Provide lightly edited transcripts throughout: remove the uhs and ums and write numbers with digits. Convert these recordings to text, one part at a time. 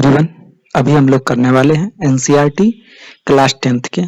Everyone, अभी हम लोग करने वाले हैं एनसीईआरटी क्लास 10th के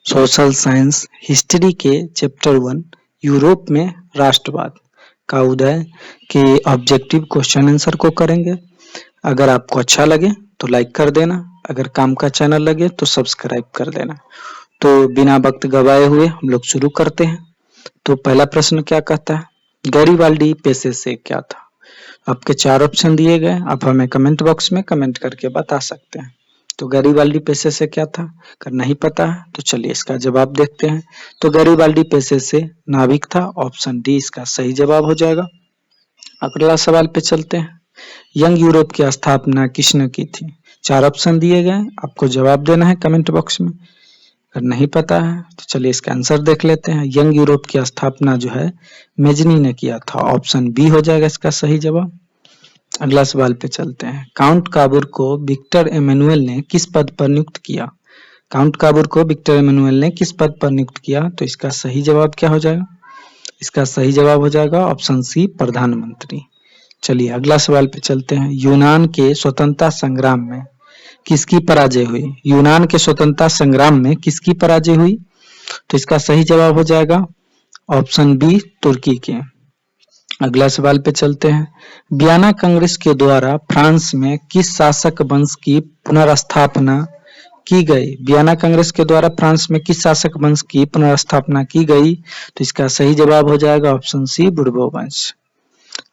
सोशल साइंस हिस्ट्री के चैप्टर 1 यूरोप में राष्ट्रवाद का उदय के ऑब्जेक्टिव क्वेश्चन आंसर को करेंगे। अगर आपको अच्छा लगे तो लाइक कर देना, अगर काम का चैनल लगे तो सब्सक्राइब कर देना। तो बिना वक्त गवाए हुए हम लोग शुरू करते हैं। तो पहला प्रश्न क्या कहता है, गैरिबाल्डी पेशे से क्या था? आपके 4 ऑप्शन दिए गए, आप हमें कमेंट बॉक्स में कमेंट करके बता सकते हैं। तो गैरिबाल्डी पेशे से क्या था? अगर नहीं पता है तो चलिए इसका जवाब देखते हैं। तो गैरिबाल्डी पेशे से नाविक था, ऑप्शन डी इसका सही जवाब हो जाएगा। अगला सवाल पे चलते हैं, यंग यूरोप की स्थापना किसने की थी? 4 ऑप्शन दिए गए, आपको जवाब देना है कमेंट बॉक्स में। अगर नहीं पता है तो चलिए इसका आंसर देख लेते हैं। यंग यूरोप की स्थापना जो है मेजनी ने किया था, ऑप्शन बी हो जाएगा इसका सही जवाब। अगला सवाल पे चलते हैं, काउंट काबूर को विक्टर एमेनुएल ने किस पद पर नियुक्त किया? काउंट काबूर को विक्टर एमेनुएल ने किस पद पर नियुक्त किया? तो इसका सही जवाब क्या हो जाएगा? इसका सही जवाब हो जाएगा ऑप्शन सी प्रधानमंत्री। चलिए अगला सवाल पे चलते हैं, यूनान के स्वतंत्रता संग्राम में किसकी पराजय हुई? यूनान के स्वतंत्रता संग्राम में किसकी पराजय हुई? तो इसका सही जवाब हो जाएगा ऑप्शन बी तुर्की के। अगला सवाल पे चलते हैं, वियना कांग्रेस के द्वारा फ्रांस में किस शासक वंश की पुनर्स्थापना की गई? वियना कांग्रेस के द्वारा फ्रांस में किस शासक वंश की पुनर्स्थापना की गई? तो इसका सही जवाब हो जाएगा ऑप्शन सी बुर्बो वंश।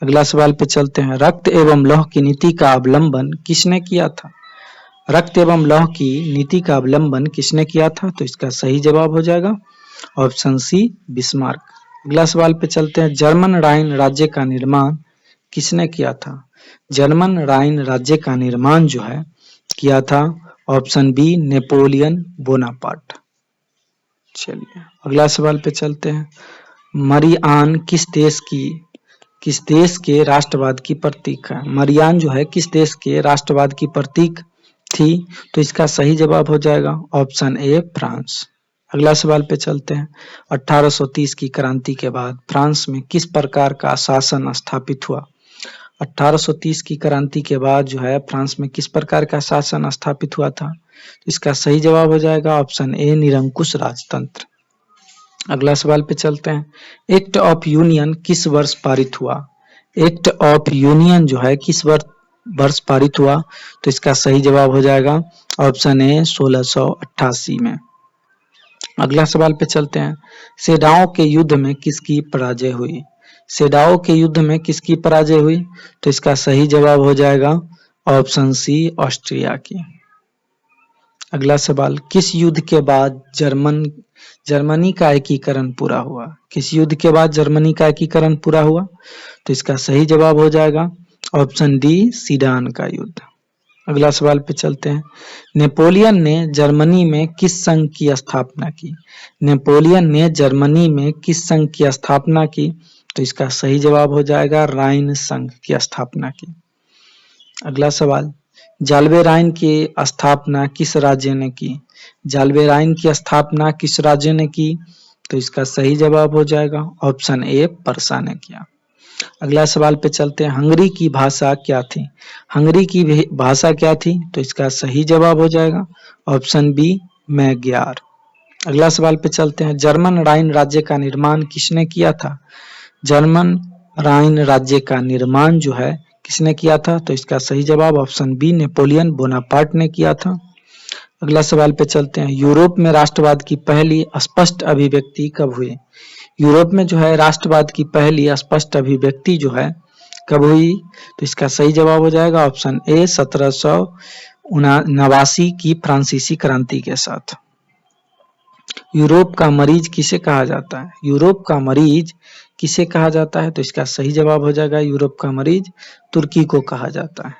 अगला सवाल पे चलते हैं, रक्त एवं लौह की नीति का अवलंबन किसने किया था? रक्त एवं लौह की नीति का अवलंबन किसने किया था? तो इसका सही जवाब हो जाएगा ऑप्शन सी बिस्मार्क। अगला सवाल पे चलते हैं, जर्मन राइन राज्य का निर्माण किसने किया था? जर्मन राइन राज्य का निर्माण जो है किया था ऑप्शन बी नेपोलियन बोनापार्ट। चलिए अगला सवाल पे चलते हैं, मरियान किस देश के राष्ट्रवाद की प्रतीक है? मरियान जो है किस देश के राष्ट्रवाद की प्रतीक थी? तो इसका सही जवाब हो जाएगा ऑप्शन ए फ्रांस। अगला सवाल पे चलते हैं, 1830 की क्रांति के बाद फ्रांस में किस प्रकार का शासन स्थापित हुआ? 1830 की क्रांति के बाद जो है फ्रांस में किस प्रकार का शासन स्थापित हुआ था? इसका सही जवाब हो जाएगा ऑप्शन ए निरंकुश राजतंत्र। अगला सवाल पे चलते हैं, एक्ट ऑफ यूनियन किस वर्ष पारित हुआ? एक्ट ऑफ यूनियन जो है किस वर्ष पारित हुआ? तो इसका सही जवाब हो जाएगा ऑप्शन ए 1688 में। अगला सवाल पे चलते हैं, सेडाओ के युद्ध में किसकी पराजय हुई? सेडाओ के युद्ध में किसकी पराजय हुई? तो इसका सही जवाब हो जाएगा ऑप्शन सी ऑस्ट्रिया की। अगला सवाल, किस युद्ध के बाद जर्मनी का एकीकरण पूरा हुआ? किस युद्ध के बाद जर्मनी का एकीकरण पूरा हुआ? तो इसका सही जवाब हो जाएगा ऑप्शन डी सीडान का युद्ध। अगला सवाल पे चलते हैं, नेपोलियन ने जर्मनी में किस संघ की स्थापना की? नेपोलियन ने जर्मनी में किस संघ की स्थापना की? तो इसका सही जवाब हो जाएगा राइन संघ की स्थापना की। अगला सवाल, जाल्वे राइन की स्थापना किस राज्य ने की? जाल्वे राइन की स्थापना किस राज्य ने की? तो इसका सही जवाब हो जाएगा ऑप्शन ए पर्सा ने किया। अगला सवाल पे चलते हैं, हंगरी की भाषा क्या थी? हंगरी की भाषा क्या थी? तो इसका सही जवाब हो जाएगा ऑप्शन बी मैग्यार। अगला सवाल पे चलते हैं, जर्मन राइन राज्य का निर्माण किसने किया था? जर्मन राइन राज्य का निर्माण जो है किसने किया था? तो इसका सही जवाब ऑप्शन बी नेपोलियन बोनापार्ट ने किया था। अगला सवाल पे चलते हैं, यूरोप में राष्ट्रवाद की पहली स्पष्ट अभिव्यक्ति कब हुई? यूरोप में जो है राष्ट्रवाद की पहली स्पष्ट अभिव्यक्ति जो है कब हुई? तो इसका सही जवाब हो जाएगा ऑप्शन ए 1789 की फ्रांसीसी क्रांति के साथ। यूरोप का मरीज किसे कहा जाता है? यूरोप का मरीज किसे कहा जाता है? तो इसका सही जवाब हो जाएगा यूरोप का मरीज तुर्की को कहा जाता है।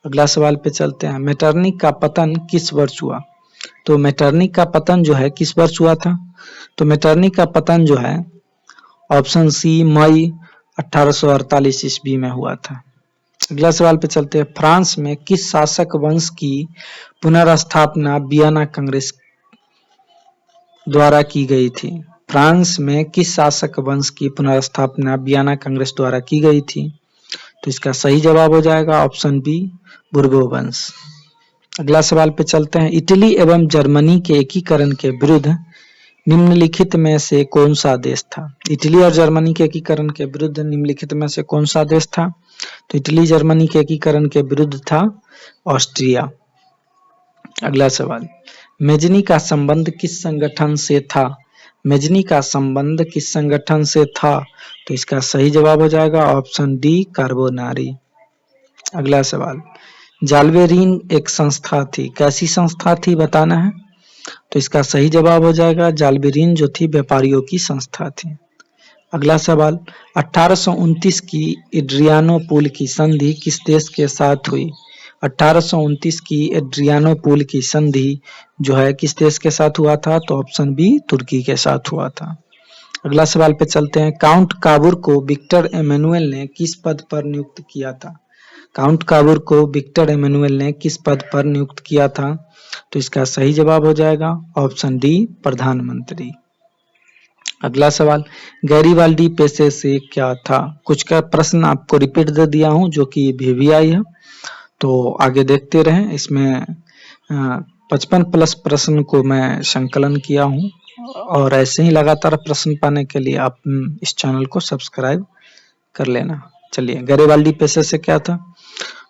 अगला सवाल पे चलते हैं, मेटरनिक का पतन किस वर्ष हुआ? तो मेटरनिक का पतन जो है किस वर्ष हुआ था? तो मेटरनिक का पतन जो है ऑप्शन सी मई 1848 ईस्वी में हुआ था। अगला सवाल पे चलते हैं, फ्रांस में किस शासक वंश की पुनर्स्थापना वियना कांग्रेस द्वारा की गई थी? फ्रांस में किस शासक वंश की पुनर्स्थापना वियना कांग्रेस द्वारा की गई थी? तो इसका सही जवाब हो जाएगा ऑप्शन बी बुर्बो वंश। अगला सवाल पे चलते हैं। इटली एवं जर्मनी के एकीकरण के विरुद्ध निम्नलिखित में से कौन सा देश था? इटली और जर्मनी के एकीकरण के विरुद्ध निम्नलिखित में से कौन सा देश था? तो इटली जर्मनी के एकीकरण के विरुद्ध था ऑस्ट्रिया। अगला सवाल, मेजनी का संबंध किस संगठन से था? मेजनी का संबंध किस संगठन से था? तो इसका सही जवाब हो जाएगा ऑप्शन डी, कार्बोनारी। अगला सवाल, जाल्बेरिन एक संस्था थी, कैसी संस्था थी बताना है। तो इसका सही जवाब हो जाएगा जाल्बेरिन जो थी व्यापारियों की संस्था थी। अगला सवाल, 1829 की एड्रियानोपुल की संधि किस देश के साथ हुई? 1829 की एड्रियानोपुल की संधि जो है किस देश के साथ हुआ था? तो ऑप्शन बी, तुर्की के साथ हुआ था। अगला सवाल पे चलते हैं। काउंट काबूर को विक्टर एमेनुएल ने किस पद पर नियुक्त किया था? काउंट काबूर को विक्टर एमेनुएल ने किस पद पर नियुक्त किया था? तो इसका सही जवाब हो जाएगा ऑप्शन डी, प्रधानमंत्री। अगला सवाल, गैरीवाल्डी पेशे से क्या था? कुछ का प्रश्न आपको रिपीट दे दिया हूं जो कि VVI है, तो आगे देखते रहें। इसमें 55 प्लस प्रश्न को मैं संकलन किया हूं और ऐसे ही लगातार प्रश्न पाने के लिए आप इस चैनल को सब्सक्राइब कर लेना। चलिए, गैरीवाल्डी पेशे से क्या था?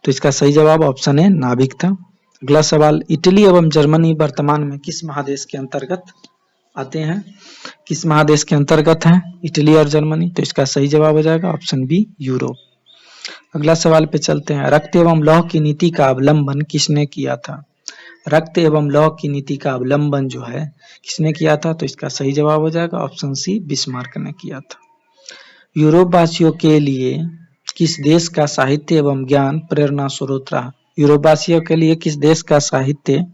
तो इसका सही जवाब ऑप्शन ए, नाविक था। अगला सवाल, इटली एवं जर्मनी वर्तमान में किस महादेश के अंतर्गत आते हैं? किस महादेश के अंतर्गत हैं इटली और जर्मनी? तो इसका सही जवाब हो जाएगा ऑप्शन बी, यूरोप। अगला सवाल पे चलते हैं। रक्त एवं लौह की नीति का अवलंबन किसने किया था? रक्त एवं लौह की नीति का अवलंबन जो है किसने किया था? तो इसका सही जवाब हो जाएगा ऑप्शन सी, बिस्मार्क ने किया था। यूरोप वासियों के लिए किस देश का साहित्य एवं ज्ञान प्रेरणा स्रोत रहा? यूरोप वासियों के लिए किस देश का साहित्य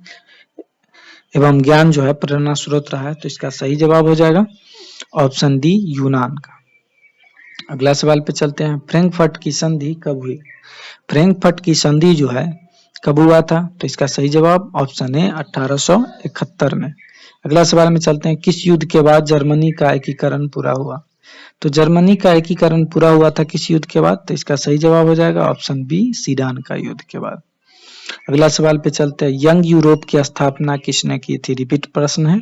एवं ज्ञान जो है प्रेरणा स्रोत रहा है? तो इसका सही जवाब हो जाएगा ऑप्शन डी, यूनान का। अगला सवाल पे चलते हैं। फ्रैंकफर्ट की संधि कब हुई? फ्रैंकफर्ट की संधि जो है कब हुआ था? तो इसका सही जवाब ऑप्शन ए, 1871 में। अगला सवाल में चलते हैं। किस युद्ध के बाद जर्मनी का एकीकरण पूरा हुआ? तो जर्मनी का एकीकरण पूरा हुआ था किस युद्ध के बाद? तो इसका सही जवाब हो जाएगा ऑप्शन बी, सीडान का युद्ध के बाद। अगला सवाल पे चलते हैं। यंग यूरोप की स्थापना किसने की थी? रिपीट प्रश्न है,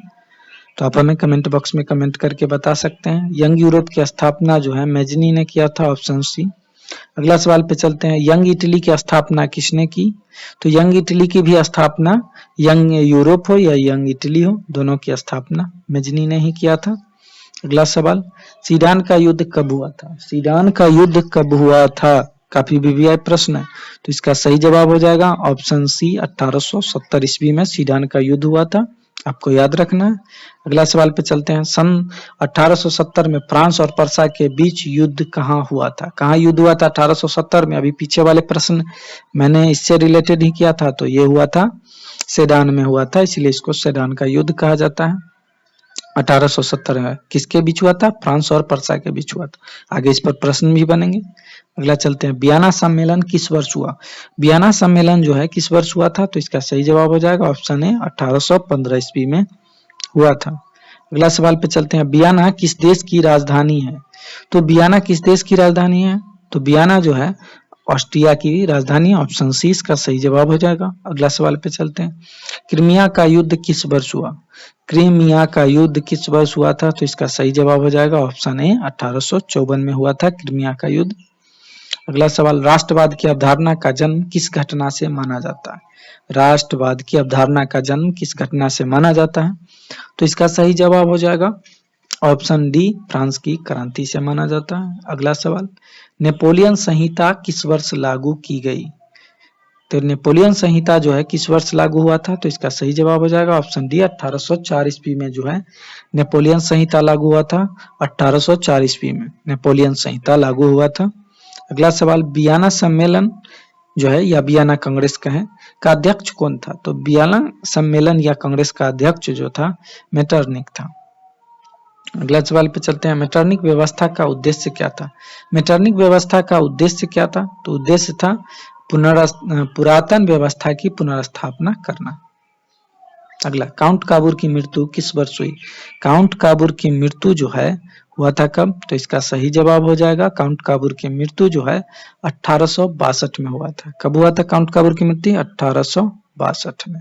तो आप हमें कमेंट बॉक्स में कमेंट करके बता सकते हैं। यंग यूरोप की स्थापना जो है मेजनी ने किया था, ऑप्शन सी। अगला सवाल पे चलते हैं। यंग इटली की स्थापना किसने की? तो यंग इटली की भी स्थापना, यंग यूरोप हो या यंग इटली हो, दोनों की स्थापना मेजनी ने ही किया था। अगला सवाल, सीडान का युद्ध कब हुआ था? सीडान का युद्ध कब हुआ था? काफी VVI प्रश्न है, तो इसका सही जवाब हो जाएगा ऑप्शन सी, 1870 ईस्वी में सीडान का युद्ध हुआ था, आपको याद रखना है। अगला सवाल पे चलते हैं। सन 1870 में फ्रांस और पर्सा के बीच युद्ध कहाँ हुआ था? कहाँ युद्ध हुआ था 1870 में? अभी पीछे वाले प्रश्न मैंने इससे रिलेटेड ही किया था, तो ये हुआ था सेडान में हुआ था, इसलिए इसको सेडान का युद्ध कहा जाता है। 1870 में किसके बीच हुआ था? फ्रांस और पर्सा के बीच हुआ था। आगे इस पर प्रश्न भी बनेंगे। अगला चलते हैं। वियना सम्मेलन किस वर्ष हुआ? वियना सम्मेलन जो है किस वर्ष हुआ था? तो इसका सही जवाब हो जाएगा ऑप्शन ए, 1815 ईस्वी में हुआ था। अगला सवाल पे चलते हैं। वियना किस देश की राजधानी है? तो वियना किस देश की राजधानी है? तो वियना जो है ऑस्ट्रिया की राजधानी, ऑप्शन सी इसका सही जवाब हो जाएगा। अगला सवाल पे चलते हैं। क्रीमिया का युद्ध किस वर्ष हुआ? क्रीमिया का युद्ध किस वर्ष हुआ था? तो इसका सही जवाब हो जाएगा ऑप्शन ए, 1854 में हुआ था क्रीमिया का युद्ध। अगला सवाल, राष्ट्रवाद की अवधारणा का जन्म किस घटना से माना जाता है? राष्ट्रवाद की अवधारणा का जन्म किस घटना से माना जाता है? तो इसका सही जवाब हो जाएगा ऑप्शन डी, फ्रांस की क्रांति से माना जाता है। अगला सवाल, नेपोलियन संहिता किस वर्ष लागू की गई? तो नेपोलियन संहिता जो है किस वर्ष लागू हुआ था? तो इसका सही जवाब हो जाएगा ऑप्शन डी, 1804 ईस्वी में जो है नेपोलियन संहिता लागू हुआ था। 1804 ईस्वी में नेपोलियन संहिता लागू हुआ था। अगला सवाल, वियना सम्मेलन जो है या वियना कांग्रेस का अध्यक्ष कौन था? तो वियना सम्मेलन या कांग्रेस का अध्यक्ष जो था मेटरनिक था। अगला सवाल पे चलते हैं। मेटरनिक व्यवस्था का उद्देश्य क्या था? मेटरनिक व्यवस्था का उद्देश्य क्या था? तो उद्देश्य था पुरातन व्यवस्था की पुनर्स्थापना करना। अगला, काउंट काबूर की मृत्यु किस वर्ष हुई? काउंट काबूर की मृत्यु जो है हुआ था कब? तो इसका सही जवाब हो जाएगा काउंट काबूर की मृत्यु जो है 1862 में हुआ था। कब हुआ था काउंट काबूर की मृत्यु? 1862 1962 में।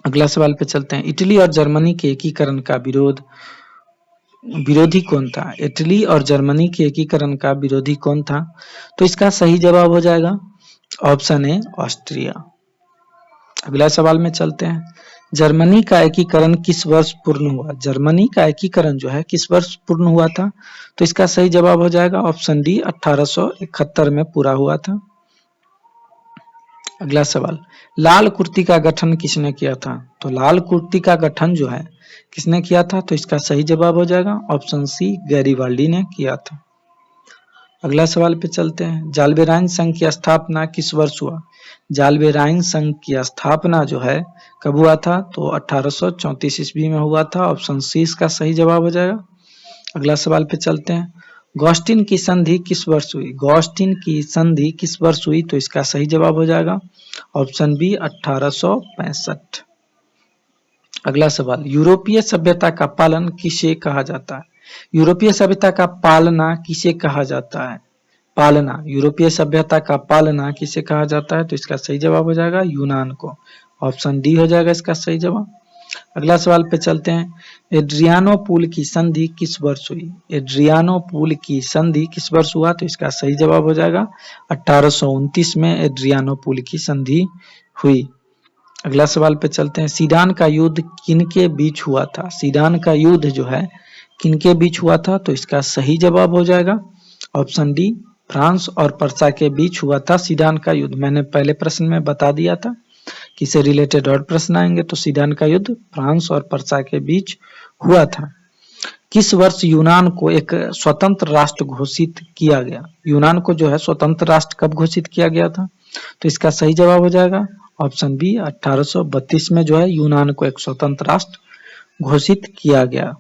अगला सवाल पे चलते हैं। इटली और जर्मनी के एकीकरण का विरोधी कौन था? इटली और जर्मनी के एकीकरण का विरोधी कौन था? तो इसका सही जवाब हो जाएगा ऑप्शन ए ऑस्ट्रिया। अगला सवाल में चलते हैं। जर्मनी का एकीकरण किस वर्ष पूर्ण हुआ? जर्मनी का एकीकरण जो है किस वर्ष पूर्ण हुआ था? तो इसका सही जवाब हो जाएगा ऑप्शन डी 1871 में पूरा हुआ था। अगला सवाल, लाल कुर्ती का गठन किसने किया था? तो लाल कुर्ती का गठन जो है किसने किया था? तो इसका सही जवाब हो जाएगा ऑप्शन सी गैरिबाल्डी ने किया था। अगला सवाल पे चलते हैं। जाल्बेराइन संघ की स्थापना किस वर्ष हुआ? जाल्बेराइन संघ की स्थापना जो है कब हुआ था? तो 1834 ईस्वी में हुआ था। ऑप्शन सी इसका सही जवाब हो जाएगा। अगला सवाल पे चलते हैं। गॉस्टिन की संधि किस वर्ष हुई? गॉस्टिन की संधि किस वर्ष हुई? तो इसका सही जवाब हो जाएगा ऑप्शन बी 1865। अगला सवाल, यूरोपीय सभ्यता का पालन किसे कहा जाता है? यूरोपीय सभ्यता का पालना किसे कहा जाता है? पालना, यूरोपीय सभ्यता का पालना किसे कहा जाता है? तो इसका सही जवाब हो जाएगा यूनान को। ऑप्शन डी हो जाएगा इसका सही जवाब। अगला सवाल पे चलते हैं। एड्रियानोपुल की संधि किस वर्ष हुई? एड्रियानोपुल की संधि किस वर्ष हुआ? तो इसका सही जवाब हो जाएगा 1829 में एड्रियानोपुल की संधि हुई। अगला सवाल पे चलते हैं। सीडान का युद्ध किनके बीच हुआ था? सीडान का युद्ध जो है किनके बीच हुआ था? तो इसका सही जवाब हो जाएगा ऑप्शन डी फ्रांस और पर्सा के बीच हुआ था सीडान का युद्ध। मैंने पहले प्रश्न में बता दिया था कि इससे रिलेटेड और प्रश्न आएंगे। तो सीडान का युद्ध फ्रांस और पर्सा के बीच हुआ था। किस वर्ष यूनान को एक स्वतंत्र राष्ट्र घोषित किया गया? यूनान को जो है स्वतंत्र राष्ट्र कब घोषित किया गया था? तो इसका सही जवाब हो जाएगा ऑप्शन बी 1832 में जो है यूनान को एक स्वतंत्र राष्ट्र घोषित किया गया।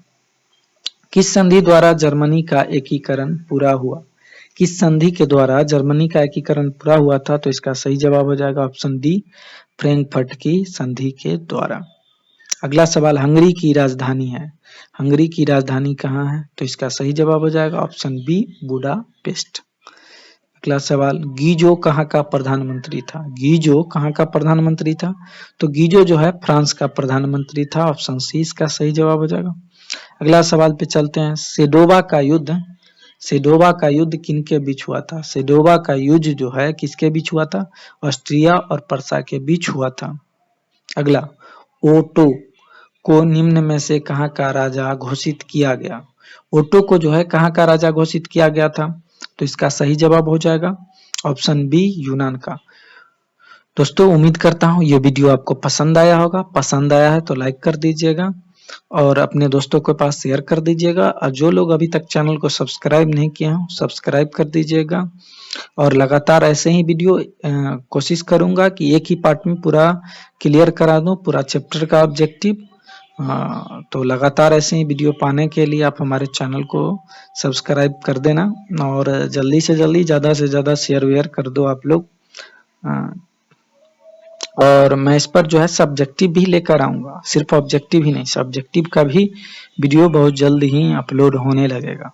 किस संधि द्वारा जर्मनी का एकीकरण पूरा हुआ? किस संधि के द्वारा जर्मनी का एकीकरण पूरा हुआ था? तो इसका सही जवाब हो जाएगा ऑप्शन डी फ्रैंकफर्ट की संधि के द्वारा। अगला सवाल, हंगरी की राजधानी है। हंगरी की राजधानी कहाँ है? तो इसका सही जवाब हो जाएगा ऑप्शन बी बुडापेस्ट। अगला सवाल, गीजो कहाँ का प्रधानमंत्री था? गीजो कहाँ का प्रधानमंत्री था? तो गीजो जो है फ्रांस का प्रधानमंत्री था। ऑप्शन सी इसका सही जवाब हो जाएगा। अगला सवाल पे चलते हैं। सेडोवा का युद्ध किनके बीच हुआ था? सेडोवा का युद्ध जो है किसके बीच हुआ था? ऑस्ट्रिया और पर्सा के बीच हुआ था। अगला, ओटो को निम्न में से कहाँ का राजा घोषित किया गया? ओटो को जो है कहाँ का राजा घोषित किया गया था? तो इसका सही जवाब हो जाएगा ऑप्शन बी यूनान का। दोस्तों, उम्मीद करता हूँ ये वीडियो आपको पसंद आया होगा। पसंद आया है तो लाइक कर दीजिएगा और अपने दोस्तों के पास शेयर कर दीजिएगा। और जो लोग अभी तक चैनल को सब्सक्राइब नहीं किए हैं सब्सक्राइब कर दीजिएगा। और लगातार ऐसे ही वीडियो कोशिश करूंगा कि एक ही पार्ट में पूरा क्लियर करा दूं पूरा चैप्टर का ऑब्जेक्टिव। तो लगातार ऐसे ही वीडियो पाने के लिए आप हमारे चैनल को सब्सक्राइब कर देना और जल्दी से जल्दी ज़्यादा से ज़्यादा शेयर वेयर कर दो आप लोग। और मैं इस पर जो है सब्जेक्टिव भी लेकर आऊंगा, सिर्फ ऑब्जेक्टिव ही नहीं, सब्जेक्टिव का भी वीडियो बहुत जल्द ही अपलोड होने लगेगा।